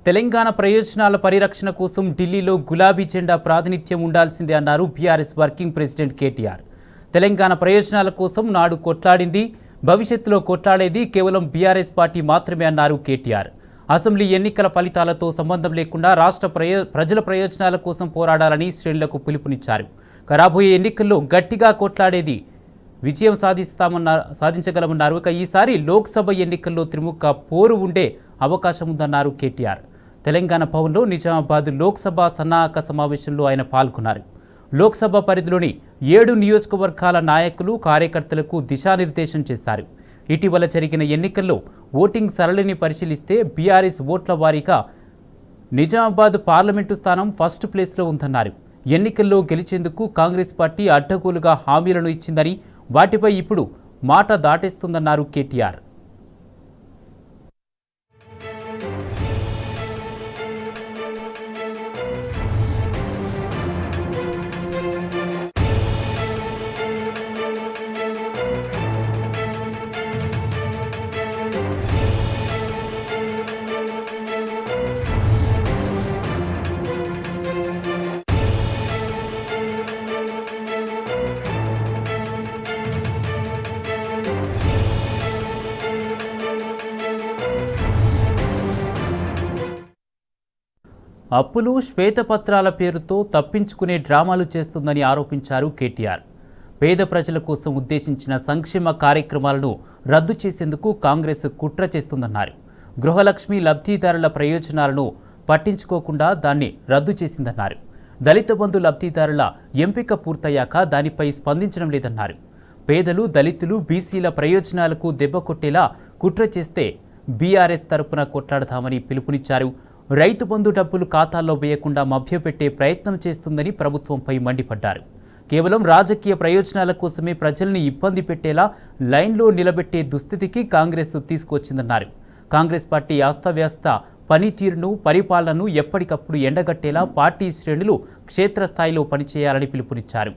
తెలంగాణ ప్రయోజనాల పరిరక్షణ కోసం ఢిల్లీలో గులాబీ జెండా ప్రాతినిధ్యం ఉండాల్సిందే అన్నారు BRS working president KTR. Telangana ప్రయోజనాల కోసం నాడు కొట్లాడింది, భవిష్యత్తులో కొట్లాడేది కేవలం బీఆర్ఎస్ పార్టీ మాత్రమే అన్నారు కేటీఆర్. అసెంబ్లీ ఎన్నికల ఫలితాలతో సంబంధం లేకుండా రాష్ట్ర ప్రజల ప్రయోజనాల కోసం పోరాడాలని శ్రేణులకు పిలుపునిచ్చారు. రాబోయే ఎన్నికల్లో గట్టిగా కొట్లాడేది విజయం సాధించగలమన్నారు. ఈసారి లోక్సభ ఎన్నికల్లో త్రిముఖ పోరు ఉండే అవకాశం ఉందన్నారు కేటీఆర్. తెలంగాణ భవన్లో నిజామాబాద్ లోక్సభ సన్నాహక సమావేశంలో ఆయన పాల్గొన్నారు. లోక్సభ పరిధిలోని 7 నియోజకవర్గాల నాయకులు, కార్యకర్తలకు దిశానిర్దేశం చేశారు. ఇటీవల జరిగిన ఎన్నికల్లో ఓటింగ్ సరళిని పరిశీలిస్తే బీఆర్ఎస్ ఓట్ల వారీగా నిజామాబాద్ పార్లమెంటు స్థానం ఫస్ట్ ప్లేస్లో ఉందన్నారు. ఎన్నికల్లో గెలిచేందుకు కాంగ్రెస్ పార్టీ అడ్డగోలుగా హామీలను ఇచ్చిందని, వాటిపై ఇప్పుడు మాట దాటేస్తుందన్నారు కేటీఆర్. అప్పులు, శ్వేతపత్రాల పేరుతో తప్పించుకునే డ్రామాలు చేస్తుందని ఆరోపించారు కేటీఆర్. పేద ప్రజల కోసం ఉద్దేశించిన సంక్షేమ కార్యక్రమాలను రద్దు చేసేందుకు కాంగ్రెస్ కుట్ర చేస్తుందన్నారు. గృహలక్ష్మి లబ్ధిదారుల ప్రయోజనాలను పట్టించుకోకుండా దాన్ని రద్దు చేసిందన్నారు. దళిత బంధు లబ్ధిదారుల ఎంపిక పూర్తయ్యాక దానిపై స్పందించడం లేదన్నారు. పేదలు, దళితులు, బీసీల ప్రయోజనాలకు దెబ్బ కొట్టేలా కుట్ర చేస్తే బీఆర్ఎస్ తరపున కొట్లాడతామని పిలుపునిచ్చారు. రైతు బంధు డబ్బులు ఖాతాల్లో వేయకుండా మభ్యపెట్టే ప్రయత్నం చేస్తుందని ప్రభుత్వంపై మండిపడ్డారు. కేవలం రాజకీయ ప్రయోజనాల కోసమే ప్రజల్ని ఇబ్బంది పెట్టేలా లైన్లో నిలబెట్టే దుస్థితికి కాంగ్రెస్ తీసుకొచ్చిందన్నారు. కాంగ్రెస్ పార్టీ అస్తవ్యస్త పనితీరును, పరిపాలనను ఎప్పటికప్పుడు ఎండగట్టేలా పార్టీ శ్రేణులు క్షేత్రస్థాయిలో పనిచేయాలని పిలుపునిచ్చారు.